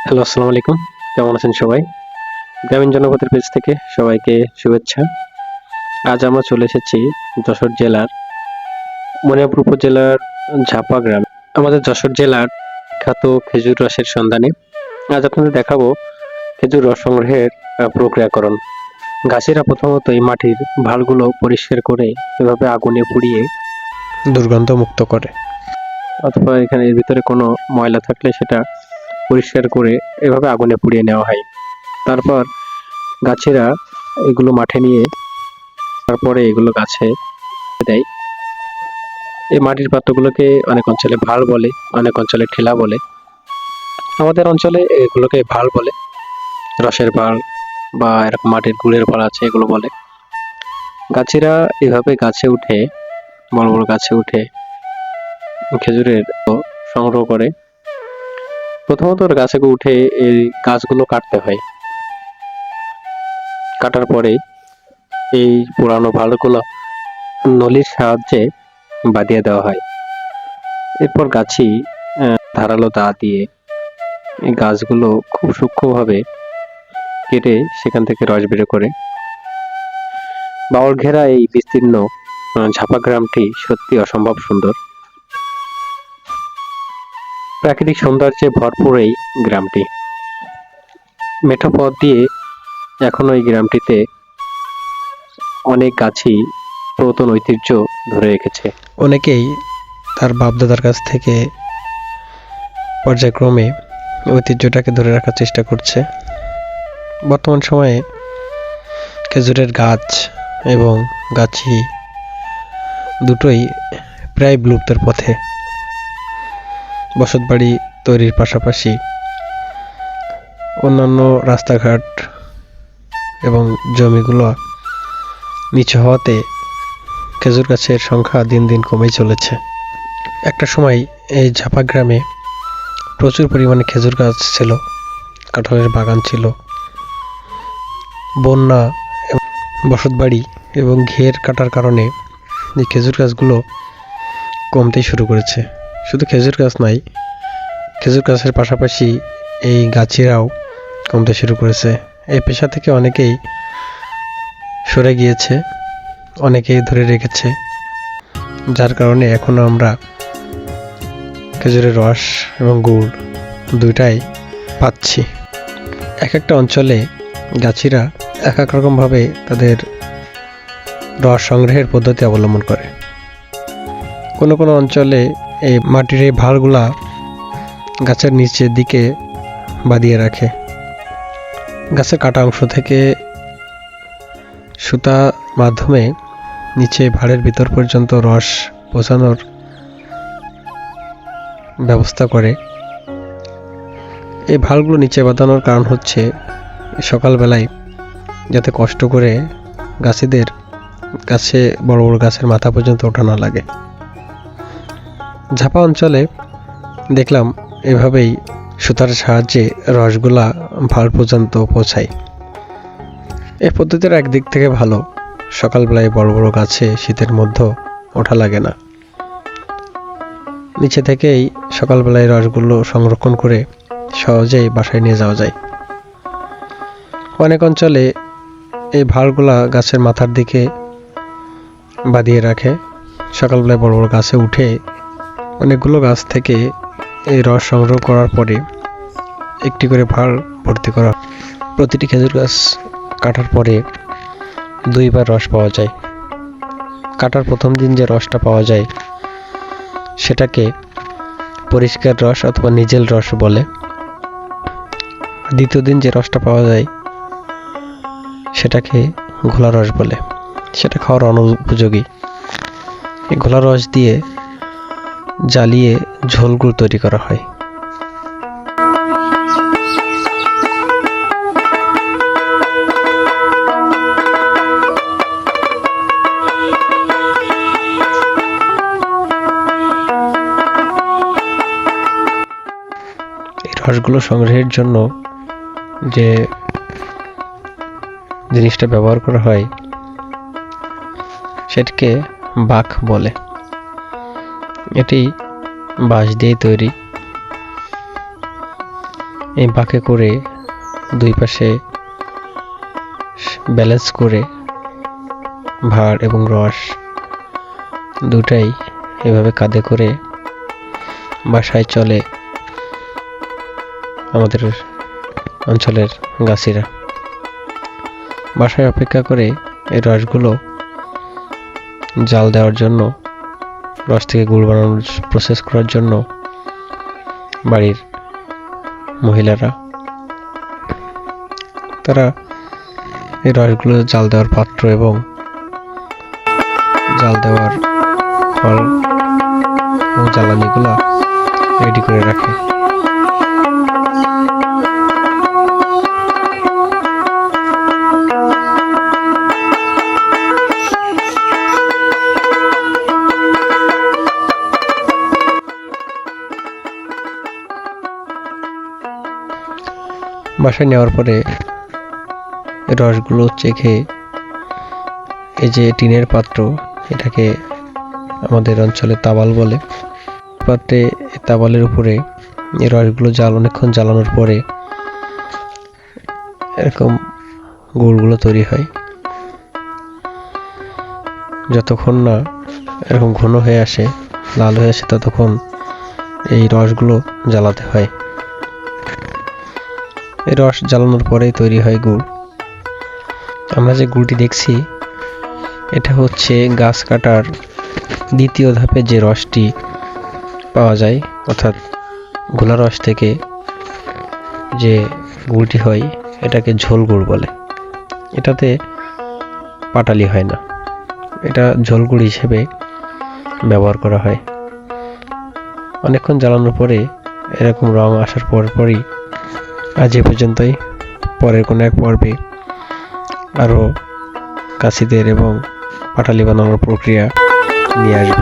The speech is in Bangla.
হ্যালো, আসসালামু আলাইকুম। কেমন আছেন সবাই? গ্রামীণ জনপদের পেজ থেকে সবাইকে শুভেচ্ছা। আজ আমরা চলে এসেছি যশোর জেলার মনিরামপুর উপজেলার ঝাপা গ্রামে। আমাদের যশোর জেলার বিখ্যাত খেজুর রসের সন্ধানে আজ আপনাদের দেখাবো খেজুর রস সংগ্রহের প্রক্রিয়াকরণ। গাছেরা প্রথমত এই মাটির ভালগুলো পরিষ্কার করে এভাবে আগুনে পুড়িয়ে দুর্গন্ধ মুক্ত করে, অথবা এখানে এর ভিতরে কোনো ময়লা থাকলে সেটা পরিষ্কার করে এভাবে আগুনে পুড়িয়ে নেওয়া হয়। তারপর গাছেরা এগুলো মাঠে নিয়ে তারপরে এগুলো গাছে দেয়। এই মাটির পাত্রগুলোকে অনেক অঞ্চলে ভাঁড় বলে, অনেক অঞ্চলে ঠেলা বলে। আমাদের অঞ্চলে এগুলোকে ভাঁড় বলে। রসের ভাঁড় বা এরকম মাটির গুড়ের ভাঁড় আছে, এগুলো বলে। গাছেরা এভাবে গাছে উঠে, বড় বড় গাছে উঠে খেজুরের সংগ্রহ করে। প্রথমত গাছে উঠে এই গাছগুলো কাটতে হয়। কাটার পরে এই পুরানো ভাঁড়গুলো নলির সাহায্যে বাঁধিয়ে দেওয়া হয়। এরপর গাছি ধারালো দা দিয়ে এই গাছগুলো খুব সূক্ষ্মভাবে কেটে সেখান থেকে রস বের করে। বাউল ঘেরা এই বিস্তীর্ণ ঝাপা গ্রামটি সত্যি অসম্ভব সুন্দর। প্রাকৃতিক সৌন্দর্যে ভরপুর এই গ্রামটি। মেঠো পথ দিয়ে এখনো এই গ্রামটিতে অনেক গাছই পুরাতন ঐতিহ্য ধরে রেখেছে। অনেকেই তার বাপদাদার কাছ থেকে পর্যায়ক্রমে ঐতিহ্যটাকে ধরে রাখার চেষ্টা করছে। বর্তমান সময়ে খেজুরের গাছ এবং গাছি দুটোই প্রায় বিলুপ্তের পথে। বসতবাড়ি তৈরির পাশাপাশি অন্যান্য রাস্তাঘাট এবং জমিগুলো নিচু হওয়াতে খেজুর গাছের সংখ্যা দিন দিন কমেই চলেছে। একটা সময় এই ঝাপা গ্রামে প্রচুর পরিমাণে খেজুর গাছ ছিল, কাঁঠালের বাগান ছিল। বন্যা, বসতবাড়ি এবং ঘের কাটার কারণে এই খেজুর গাছগুলো কমতেই শুরু করেছে। শুধু খেজুর গাছ নয়, খেজুর গাছের পাশাপাশি এই গাছেরাও কমতে শুরু করেছে। এই পেশা থেকে অনেকেই সরে গিয়েছে, অনেকেই ধরে রেখেছে, যার কারণে এখনো আমরা খেজুরের রস এবং গুড় দুইটাই পাচ্ছি। এক একটা অঞ্চলে গাছিরা এক এক রকমভাবে তাদের রস সংগ্রহের পদ্ধতি অবলম্বন করে। কোনো কোনো অঞ্চলে এই মাটির এই ভাঁড়গুলা গাছের নিচের দিকে বাঁধিয়ে রাখে। গাছের কাটা অংশ থেকে সুতা মাধ্যমে নিচে ভাঁড়ের ভিতর পর্যন্ত রস পৌঁছানোর ব্যবস্থা করে। এই ভাঁড়গুলো নিচে বাঁধানোর কারণ হচ্ছে সকালবেলায় যাতে কষ্ট করে গাছেদের গাছে বড় বড় গাছের মাথা পর্যন্ত ওঠা না লাগে। ঝাপা অঞ্চলে দেখলাম এভাবেই সুতার সাহায্যে রসগুলা ভাঁড় পর্যন্ত পৌঁছায়। এই পদ্ধতির একদিক থেকে ভালো, সকালবেলায় বড় বড় গাছে শীতের মধ্যে ওঠা লাগে না। নিচে থেকেই সকালবেলায় রসগুলো সংরক্ষণ করে সহজেই বাসায় নিয়ে যাওয়া যায়। অনেক অঞ্চলে এই ভাঁড়গুলা গাছের মাথার দিকে বাঁধিয়ে রাখে। সকালবেলায় বড় বড় গাছে উঠে অনেকগুলো গাছ থেকে এই রস সংগ্রহ করার পরে একটি করে ভাঁড় ভর্তি করা। প্রতিটি খেজুর গাছ কাটার পরে দুইবার রস পাওয়া যায়। কাটার প্রথম দিন যে রসটা পাওয়া যায় সেটাকে পরিষ্কার রস অথবা নিজেল রস বলে। দ্বিতীয় দিন যে রসটা পাওয়া যায় সেটাকে ঘোলা রস বলে। সেটা খাওয়ার অনুপযোগী। এই ঘোলা রস দিয়ে জ্বালিয়ে ঝোল গুড় তৈরি করা হয়। এই রসগুলো সংগ্রহের জন্য যে জিনিসটা ব্যবহার করা হয় সেটাকে বাঁক বলে। এটি বাঁশ দিয়ে তৈরি। এই বাঁকে করে দুই পাশে ব্যালেন্স করে ভার এবং রস দুটাই এভাবে কাঁধে করে বাসায় চলে আমাদের অঞ্চলের গাছিরা। বাসায় অপেক্ষা করে এই রসগুলো জাল দেওয়ার জন্য, রস থেকে গুড় বানানোর প্রসেস করার জন্য বাড়ির মহিলারা তারা এই রসগুলো জাল দেওয়ার পাত্র এবং জাল দেওয়ার ফল ও জ্বালানিগুলা রেডি করে রাখে। বাসায় নেওয়ার পরে রসগুলো চেখে, এই যে টিনের পাত্র, এটাকে আমাদের অঞ্চলে তাবাল বলে, পাত্রে তাবালের উপরে এই রসগুলো অনেকক্ষণ জ্বালানোর পরে এরকম গুড়গুলো তৈরি হয়। যতক্ষণ না এরকম ঘন হয়ে আসে, লাল হয়ে আসে, ততক্ষণ এই রসগুলো জ্বালাতে হয়। এই রস জ্বালানোর পরেই তৈরি হয় গুড়। আমরা যে গুড়টি দেখছি, এটা হচ্ছে গাছ কাটার দ্বিতীয় ধাপে যে রসটি পাওয়া যায়, অর্থাৎ ঘোলা রস থেকে যে গুড়টি হয় এটাকে ঝোল গুড় বলে। এটাতে পাটালি হয় না, এটা ঝোল গুড় হিসেবে ব্যবহার করা হয়। অনেকক্ষণ জ্বালানোর পরে এরকম রং আসার পরই আজ এ পর্যন্তই। পরের কোনো এক পর্বে আরও কাশিদের এবং পাটালি বানানোর প্রক্রিয়া নিয়ে আসবে।